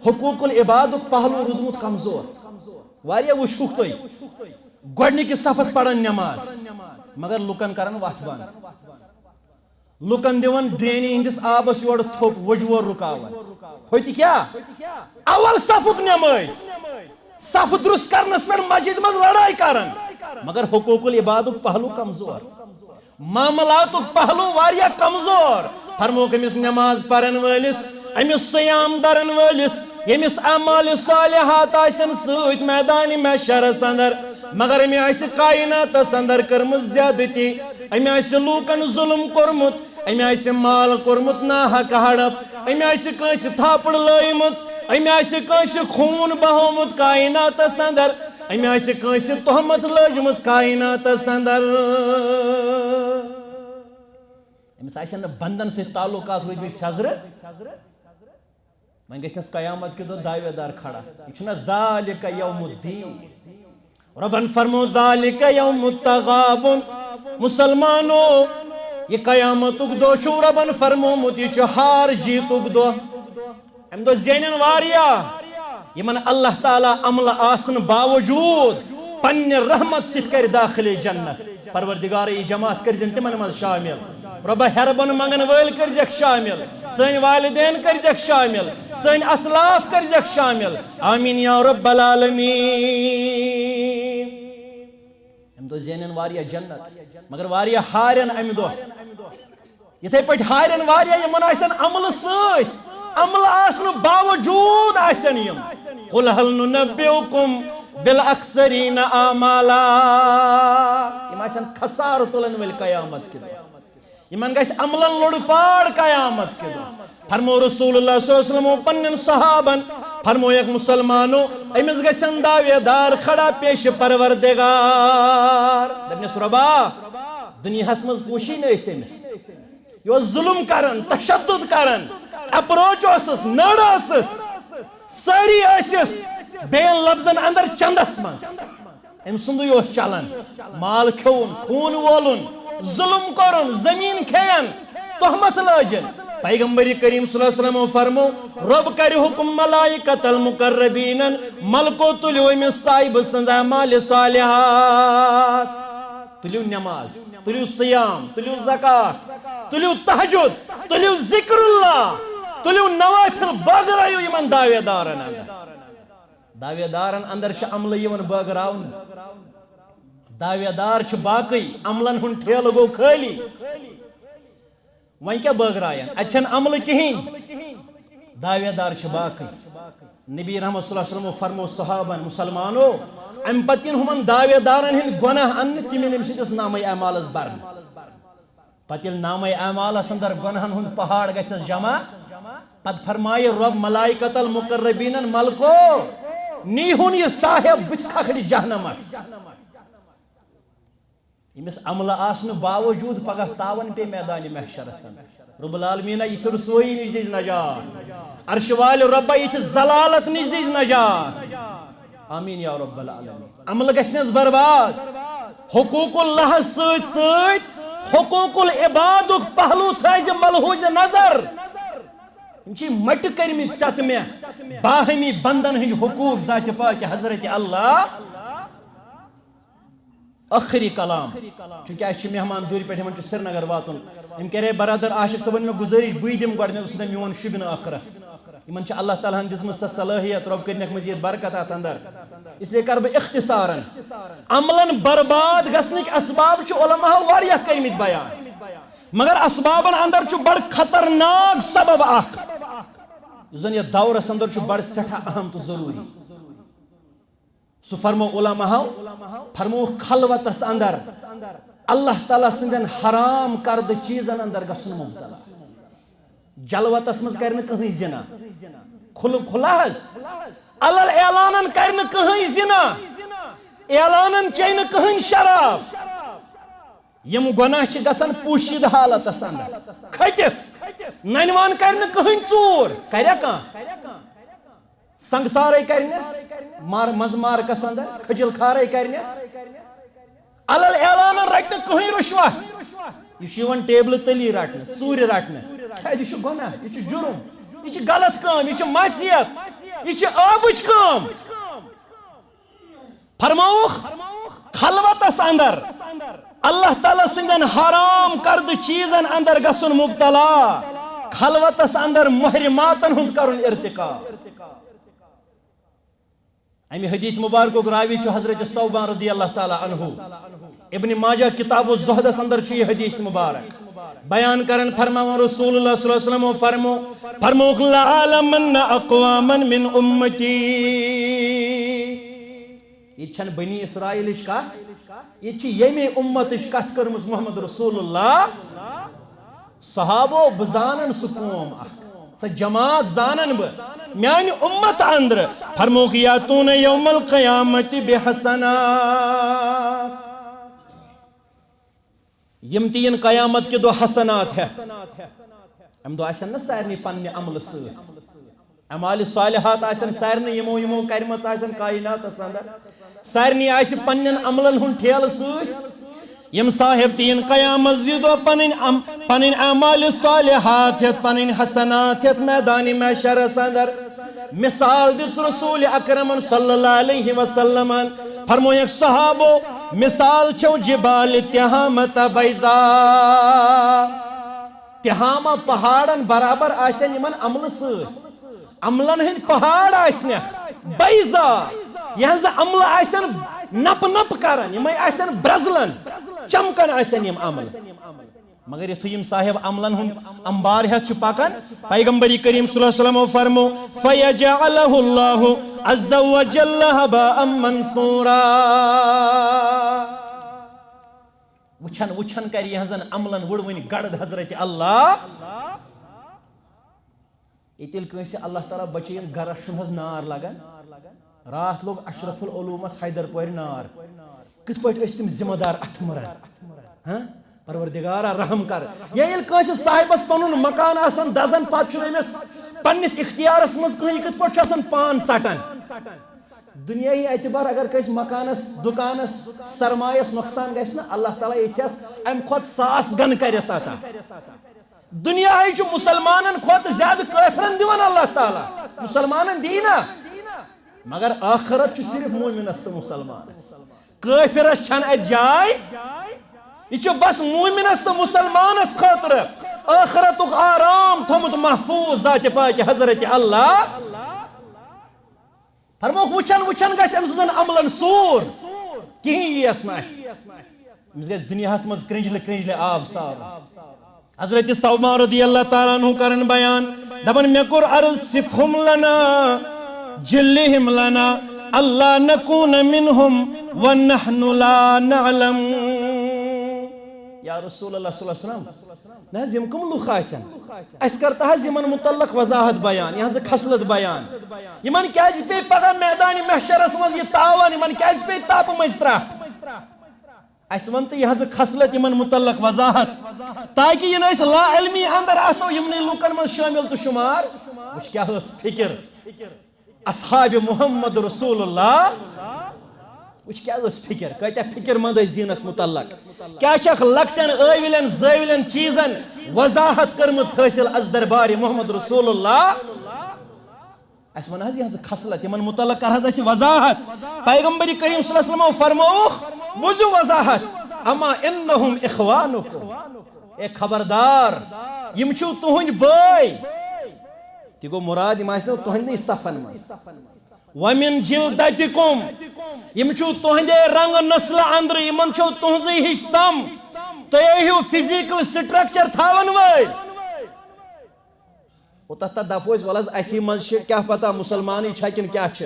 حقوق العبادُک پہلو روٗدمُت کمزور واریاہ وٕچھوُکھ تُہۍ گۄڈنِکِس صفس پران نماز مگر لُکن کران وتھ بنٛد لُکن دِوان ڈرینہِ ہٕنٛدِس آبس یورٕ تھوٚپ وُجور رُکاوان ہوٚتہِ کیٛاہ اول صفُک نمٲز صف درُست کرنس پٮ۪ٹھ مسجد منٛز لڑٲے کران مگر حقوق العبادُک پہلو کمزور معاملاتُک پہلو واریاہ کمزور فرموک أمس نماز پرن وٲلِس أمس سیام درن وٲلِس ییٚمِس اعمال صالحات آسن سۭتۍ میدانِ محشرس اندر مگر أمۍ آسہِ کائناتس اندر کٔرمٕژ زیادتی أمۍ آسہِ لوٗکن ظُلم کوٚرمُت أمۍ آسہِ مال کوٚرمُت ناحق ہڑپ أمۍ آسہِ کٲنٛسہِ تھاپڑ لٲیمٕژ امی آسہِ کٲنٛسہِ خوٗن بہومُت کایناتس اندر امی آسہِ کٲنٛسہِ تہمت لٲجمٕژ کایناتس اندر أمِس آسن نہٕ بندن سۭتۍ تعلقات روٗدمٕتۍ سیٚزرٕ وۄنۍ گژھنس قیامت کہِ دۄہ داوے دار کھڑا یہِ چھُنہ ذالِکَ یوم الدیٖن رۄبن فرمو ذالِکَ یوم التغابُن مسلمانو یہ قیامتُک دۄہ چھُ رۄبن فرمومُت یہِ چھُ ہار جیٖتُک دۄہ امہِ دۄہ زینن واریاہ یمن اللہ تعالیٰ عملہٕ آسنہٕ باوجوٗد پننہِ رحمت سۭتۍ کرِ داخلے جنت پروردگار یہِ جماعت کٔرزٮ۪ن تِمن منٛز شامل رۄبا ہیربن منگن وٲلۍ کٔرزٮ۪کھ شامل سٲنۍ والدین کٔرزٮ۪کھ شامل سٲنۍ اسلاف کٔرزٮ۪کھ شامل آمیٖن یا رب العالمیٖن امہِ دۄہ زینن واریاہ جنت مگر واریاہ ہارن امہِ دۄہ یِتھے پٲٹھۍ ہارن واریاہ یِمن آسن عملہٕ سۭتۍ عملہٕ آسنہٕ باوجوٗد آسن یِم قُلْ هَلْ نُنَبِّئُكُمْ بِالْأَخْسَرِينَ أَعْمَالًا یِم آسن خسارٕ تُلن وٲلۍ قیامت کہِ دۄہ یمن گژھِ عملن لوٚڑ پاڑ قیامت کہِ دۄہ فرمو رسول اللہ صلی اللہ علیہ وسلم پنن صحابن فرمویکھ مسلمانو أمِس گژھن داوے دار کھڑا پیش پروردگار دپنس رۄبا دُنیاہس منٛز پوٗچھی نہٕ أسۍ أمِس یہِ اوس ظُلم کران تشدد کران اپروچ اوسُس نٔر ٲسٕس سٲری ٲسِس بیٚین لفظن اندر چندس منٛز أمۍ سُنٛدُے اوس چلان مال کھیوٚوُن خوٗن وولُن ظلم کرن زمین کھین تہمت لٲجن پیغمبر کریم صلی اللہ علیہ وسلم فرمو رب کرِ حکم ملائکۃ المقربین ملکو تُلِو أمِس صاحب سٕنٛز اعمال صالحات تُلِو نماز تُلِو صیام تُلِو زکات تُلِو تہجد تُلِو ذکر اللہ تُلِو نوافل بٲگرٲیِو یِمن داوے دارن اندر داوے دارن اندر چھِ عملہٕ یِوان بٲگراونہٕ داوے دار چھِ باقٕے عملن ہُنٛد ٹھیلہٕ گوٚو خٲلی وۄنۍ کیٛاہ بٲگراین اتہِ چھنہٕ عملہٕ کِہیٖنۍ داوے دار چھِ باقٕے نبی رحمت صلی اللہ علیہ وسلم فرمو صحابن مسلمانو امہِ پتہٕ یِن ہُمن داوے دارن ہٕنٛدۍ گۄناہ اننہٕ تِم یِن أمۍ سٕنٛدِس نامے اعمالس برنہٕ پتہٕ ییٚلہِ نامے اعمالس اندر گۄناہن ہُنٛد پہاڑ گژھٮ۪س جمع پتہٕ فرمایہِ رۄب ملائکۃ المقربیٖنن ملکو نیٖہُن یہِ صاحب بٕتھِ کھکھرِ جہنمس ییٚمِس عملہٕ آسنہٕ باوجوٗد پگاہ تاون پے میدانِ محشرس اندر رب العالمیٖنہ یہِ چھِ رسوٲیی نِش دِژ نجات عرشہِ والہِ رۄبا یہِ چھِ ضلالت نِش دِژ نجات آمیٖن یا رب العالمیٖن عملہٕ گژھنس برباد حقوٗق اللہس سۭتۍ سۭتۍ حقوٗق العبادُک پہلوٗ تھٲیزِ ملحوٗظِ نظر یِم چھِ مٹہِ کٔرمٕتۍ ژےٚ تہٕ مےٚ باہمی بندن ہٕنٛدۍ حقوٗق ذاتِ پاکہِ حضرت اللہ ٲخری کلام چونکہ اَسہِ چھِ مہمان دوٗرِ پٮ۪ٹھ یِمن چھُ سرینگر واتُن أمۍ کرے برادر عاشق صٲبن مےٚ گُزٲرِش بٕے دِمہٕ گۄڈٕ مےٚ اوس نہٕ میون شُبنہٕ ٲخرس یِمن چھِ اللہ تعالیٰ ہن دِژمٕژ سۄ صلٲحیت رۄب کٔرِنکھ مزیٖد برکت اتھ اندر اسلیے کرٕ بہٕ اختصارن عملن برباد گژھنٕکۍ اسباب چھِ علماہو واریاہ کٔرمٕتۍ بیان مگر اسبابن اندر چھُ بڑٕ خطرناک سبب اکھ یُس زن یتھ دورس اندر چھُ بڑٕ سٮ۪ٹھاہ اہم تہٕ ضروٗری سُہ فرمو علماہو فرمو خلوتس اندر اللہ تعالیٰ سٕنٛدٮ۪ن حرام کردٕ چیٖزن اندر گژھُن مبتلا جلوتس منٛز کرِ نہٕ کٕہٕنۍ زِنا کھُلا حظ علل اعلانن کرِ نہٕ کٕہٕنۍ زِنا اعلانن چیٚیہِ نہٕ کٕہٕنۍ شراب یِم گۄناہ چھِ گژھان پوٗشیٖدٕ حالتس اندر کھٔٹِتھ ننہِ وان کرِ نہٕ کٕہٕنۍ ژوٗر کریا کانٛہہ سنگسارے کرنس منٛزٕ مارکس اندر کھجل کھارے کرنس علل اعلانن رٹہِ نہٕ کٕہٕنۍ رُشوت یہِ چھُ یِوان ٹیبلہٕ تٔلی رٹنہٕ ژوٗرِ رٹنہٕ کیٛازِ یہِ چھُ گۄناہ یہِ چھُ جُرُم یہِ چھِ غلط کٲم یہِ چھِ معصیت یہِ چھِ ٲبٕچ کٲم فرمووُکھ خلوتس اندر اللہ تعالیٰ سٕنٛدٮ۪ن حرام کردٕ چیٖزن اندر گژھُن مبتلا خلوتس اندر محرماتن ہُنٛد کرُن ارتکاب امہِ حدیث مبارکُک راوی چھُ حضرت ثوبان رضی اللہ تعالیٰ عنہ ابن ماجہ کتاب الزہدس اندر چھُ یہِ حدیث مبارک بیان کرن فرماوان رسول اللہ صلی اللہ علیہ وسلم فرمووُکھ لَأَعْلَمَنَّ أَقْوَامًا مِنْ أُمَّتِي یہ چھنہٕ بنی اسرائیلٕچ کتھ یہ چھِ ییٚمے اُمتٕچ کتھ کٔرمٕژ محمد رسول اللہ صحابو بہٕ زانن سُہ قوم اکھ سا جماعت زانن بہ میانی امت اندر فرموک یاتون یوم القیامت بحسنات یم تین قیامت کے دو حسنات ہے ام دو آسن نا سارنی پنہ عمل ست اعمال صالحات آسن سارنی یمو یمو کرمت آسن کائنات اندر سارنی آس پنن عملن ہن ٹھیل ست یم صاحب تین قیامت دو پنن اعمال صالحات ہت پنن حسنات ہت میدان محشر اندر مثال دس رسول اکرم صلی اللہ علیہ وسلم فرمویک صحابو مثال چھو جبال تہامت بیضا تہامہ پہاڑن برابر آسن یمن عمل ست عملن ہند پہاڑ آسن بیضا یہ عمل آسن نپ نپ کرن یم آسن برزلن چمکن آسن یم عمل مگر یتھو یم صاحب عملن ہم انبار ہتھ پکان پیغمبر کریم صلی اللہ علیہ وسلم فرمو فیجعلہ اللہ عز وجل ہباء منثورا وچھن وچھن کر یہ عملن وڑوین گڑد حضرت اللہ یہ تیل کنسی اللہ تعالیٰ بچین گرس چھن نار لگان رات لوگ اشرف العلومس حیدر پور نار کت پہ تم ذمہ دار اتمرن ہاں پروردگارا رحم کر یہ کنس صاحبس پن مکان آسان دزن پتہ امس پنس اختیارس مز کہیں کت پہ پان ژٹان دنیائی اعتبار اگر کس مکانس دکانس سرمایس نقصان گھس نا اللہ تعالیٰ یس ام کھت 100 گن کرس عطا دنیا مسلمانن کھت زیادہ کافرن دیوان اللہ تعالیٰ مسلمانن دینا مگر آخرت صرف مومنس تو مسلمانس کافرس چھن ات جائے یہ بس مومنس تو مسلمانس خاطر آخرت آرام تھومت محفوظ ذات پاک حضرت اللہ فرموک وچھن وچھن گھس ام سن عملن سور کہیں یس نا امس گھس دنیا مز کرنجل کرنجل آب سار حضرت صوبہ رضی اللہ تعالیٰ عنہ کرن بیان دبن مے کور عرض صفہم لنا جلہم لنا اللہ نکون منہم ونحن لا نعلم یا رسول اللہ صلی اللہ علیہ وسلم نہ یم کم لوگ آسن اس کرتا ہے یمن متعلق وضاحت بیان یہاں سے خصلت بیان یمن کیاز پہ پگہ میدان محشرس مز یہ تاوان یمن کیاز پہ تاپ مز تراٹ اس ون تو یہاں سے خصلت یمن متعلق وضاحت تاکہ یہ نس لا علمی اندر آسو یمن لوکن مز شامل تو شمار وچ کیا ہس فکر اصحاب محمد رسول اللہ وچ کیا اس فکر کتیا فکر مند اس دینس متعلق کیا چھ لکٹن اویلن زویلن چیزن وضاحت کرمز حاصل از دربار محمد رسول اللہ اس ون حض یہ خصلت یمن متعلق کر حض وضاحت پیغمبر کریم صلی اللہ علیہ وسلم فرموخ بوزو وضاحت اما انہم اخوانکم اے خبردار یم چھو تہند بھائی تی گو مراد یم آسنو تہند صفن مز ومن جلدتکم یم چھو تہندے رنگ نسل اندر یمن چھو تہنزی ہش سم تہیو فزیکل سٹرکچر تھاون وے او تتا دپوز ولز اسی من کیا پتہ مسلمانی چھکن کیا چھ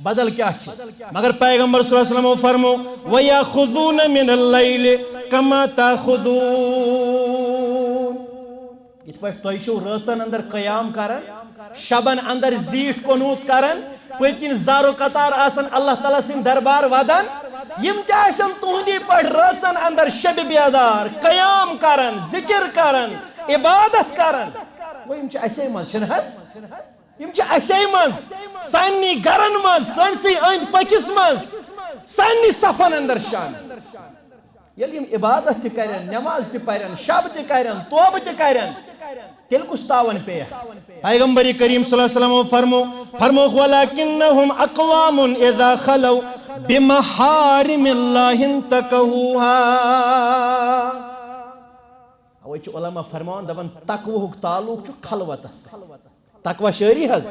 بدل کیا چھ مگر پیغمبر صلی اللہ علیہ وسلم فرمو وَيَأْخُذُونَ مِنَ اللَّيْلِ كَمَا تَأْخُذُونَ ات پہ تہ چھو رٲژن اندر قیام کرن شبن اندر زیٹھ کنوت کرن پتکن زارو قطار آسن اللہ تعالیٰ سن دربار ودن یم تیاشن تہندی پہ رٲژن اندر شب بیدار قیام کرن ذکر کرن عبادت کرن وہ یم ایسے مز چھنہس یم ایسے مز سانی گرن مز سنسی اند پکس مز سانی صفن اندر شان یل یم عبادت تہ کرن نماز تہ پرن شب تہ کرن توبہ تہ کرن تیل کس تاون پہ پیغمبر کریم صلی اللہ علیہ وسلم فرمو وَلَكِنَّهُمْ أَقْوَامٌ إِذَا خَلَوْا بِمَحَارِمِ اللَّهِ انْتَكَوْهَا اوے چھ علماء فرمان دبن تقوہک تعلق چھ خلوتس تقوی شعری حض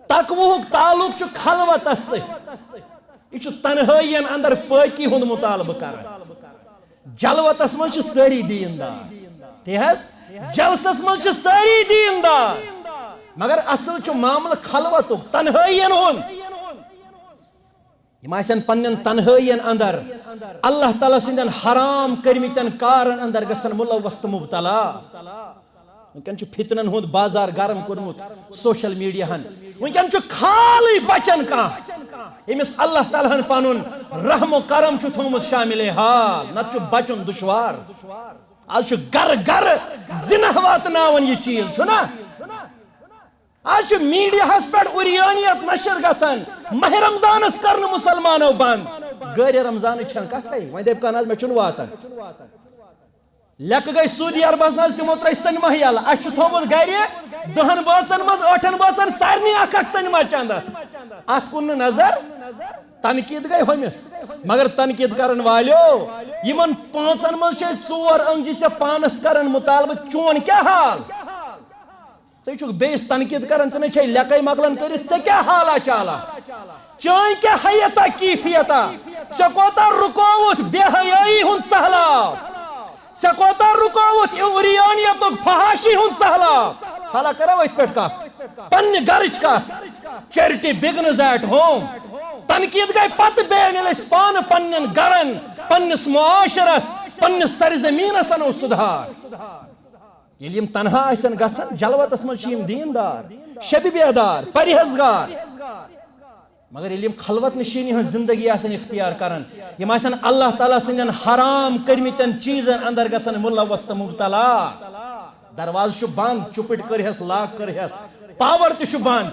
تقوہک تعلق چھ خلوتس یہ چھ تنہائین اندر پاکی ہند مطالبہ کرن جلوتس من چھ ساری دیندار تی حض جلسس من چھ ساری دیندار مگر اصل چھ معاملہ خلوتک تنہائین ہند یم آسن پنن تنہائین اندر اللہ تعالیٰ سندن حرام کرمتن کارن اندر گسن ملوث تو مبتلا ونکن فتنن ہند بازار گرم کورمت سوشل میڈیا ہن ونکن خالی بچن کان یمس اللہ تعالیٰ ہن پنن رحم و کرم تھومت شامل حال نت بچن دشوار آج گر گر زنہ واتناون یہ چیز چھنا آج میڈیا ہس پہ اریانیت نشر گژھان ماہ رمضانس کرن مسلمانو بند غیر رمضان چھن کتھے وۄنۍ دپ کان مے چھُنہٕ واتان لیکھ گئی سعودی عربس نز تمو ترٛٲے سینما یلہٕ اَسہِ چھُ تھومُت گرِ 10 بٲژن منٛز 8 بٲژن سارنٕے اکھ اکھ سینما چندس اتھ کُن نہٕ نظر تنقید گئی ہومس مگر تنقید کرن والیو یمن 5 منٛز چھِ 4 انگجہِ ژےٚ پانس کرن مطالبہٕ چون کیٛاہ حال ژےٚ چھُکھ بیٚیِس تنقید کران ژٕ نَے چھے لیکھے مۄکلان کٔرِتھ ژےٚ کیٛاہ حالا چالا چٲنۍ کیٛاہ حیتا کیفیتا ژےٚ کوتاہ رُکووُتھ بے حیٲیی ہُنٛد سہلاب ژےٚ کوتاہ رُکووُتھ اُریانیتُک فحاشی ہُنٛد سہلاب حالا کرو أتھۍ پٮ۪ٹھ کتھ پننہِ گرٕچ کتھ چیرٹی بِگنٕز ایٹ ہوم تنقید گئی پتہٕ بیٚیہِ ییٚلہِ أسۍ پانہٕ پننٮ۪ن گرن پننِس معاشرس پننِس سرزمیٖنس انو سُدھار ییٚلہِ یِم تنہا آسن گژھان جلوتس منٛز چھِ یِم دیندار شبِ بیدار پرہیزگار مگر ییٚلہِ یِم خلوت نشینی ہٕنٛز زندگی آسن اختیار کران یِم آسن اللہ تعالیٰ سٕنٛدٮ۪ن حرام کٔرمٕتٮ۪ن چیٖزن اندر گژھان مُلوث تہٕ مبتلا دروازٕ چھُ بنٛد چُپٕٹۍ کٔرہس لاک کٔرہس پاور تہِ چھُ بنٛد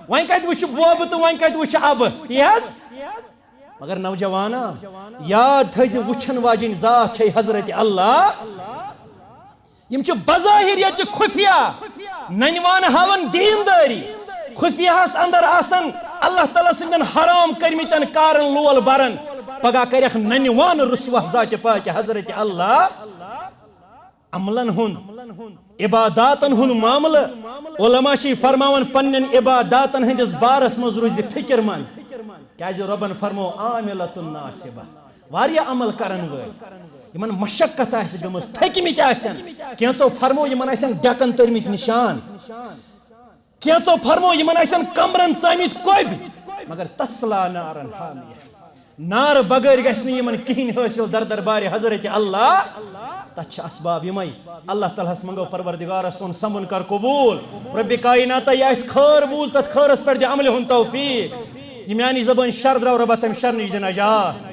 وۄنۍ کتہِ وٕچھِ بوبہٕ تہٕ وۄنۍ کتہِ وٕچھِ ابہٕ تی حظ مگر نوجوانا یاد تھٲیزِ وٕچھن واجیٚنۍ ذات چھے حضرت اللہ یم چھِ بظاہر ییٚتہِ خُفیہ ننوان ہاون دیندٲری خُفیہس اندر آسن اللہ تعالیٰ سٕنٛدٮ۪ن حرام کٔرمٕتٮ۪ن کارن لول برن پگاہ کرکھ ننوان رسوا ذاتِ پاکہِ حضرت اللہ عملن ہُنٛد عباداتن ہُنٛد معاملہٕ علماء چھِ فرماون پننٮ۪ن عباداتن ہٕنٛدِس بارس منٛز روٗزِ فِکر مند کیازِ رۄبن فرمو عاملۃ ناصبہ واریاہ عمل کرن وٲلۍ یمن مشقت آسہِ گٔمٕژ تھٔکمٕتۍ آسن کینٛژو فرمو یمن آسن ڈٮ۪کن تٔرمٕتۍ نشان کینٛژو فرمو یمن آسن کمرن ژٲمٕتۍ کوٚبۍ مگر تسلا نارن حامیہ نار بغٲر گژھِ نہٕ یمن کِہینۍ حٲصِل در دربارِ حضرت اللہ تتھ چھِ اسباب یِمے اللہ تعالیٰ ہس منگو پروردگارس سون سمن کر قبوٗل رۄبِ کایناتا یہِ آسہِ خٲر بوٗز تتھ خٲرس پٮ۪ٹھ دِ عملہِ ہُنٛد توفیٖق یہِ میانہِ زبٲنۍ شر درٛاو رۄبا تمہِ شر نِش دِ نجات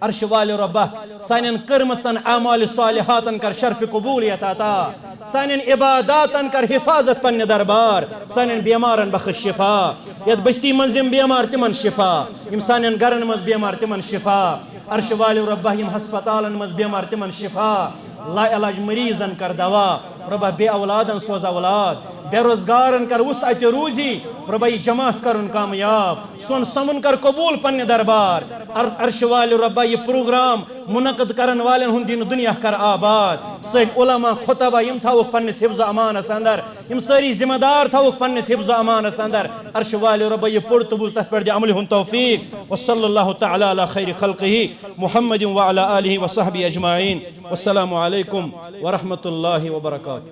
عرش والے رۄبا سانٮ۪ن کٔرمٕژن اعمالِ صالحاتن کر شرفِ قبوٗلیت عطا سانٮ۪ن عباداتن کر حفاظت پننہِ دربار سانٮ۪ن بیمارن بخش شفا یتھ بستی منٛز یِم بیمار تِمن شفا یِم سانٮ۪ن گرن منٛز بیمار تِمن شفا عرش والے رۄبا یِم ہسپتالن منٛز بیمار تِمن شفا لا علاج مریضن کر دوا رۄبا بے اولادن سوز اولاد بے روزگارن کر وسعت روزی رۄبا یہِ جماعت کرُن کامیاب سون سمن کر قبوٗل پننہِ دربار عرش والے رۄبا یہِ پروگرام منعقد کرن والٮ۪ن ہُنٛد دیٖن دُنیا کر آباد سٲنۍ علما خطبہ یِم تھاوُکھ پننِس حفظ و امانس اندر یِم سٲری ذمہ دار تھاوُکھ پننِس حفظ و امانس اندر عرش والے رۄبا یہِ پوٚر تہٕ بوٗز تتھ پٮ۪ٹھ دِ عملہِ ہُنٛد توفیٖق وصلی اللہ تعالیٰ علی خیر خلقہ محمد وعلی آلہ وصحبہ اجمعین والسلام علیکم ورحمۃ اللہ وبرکاتہ.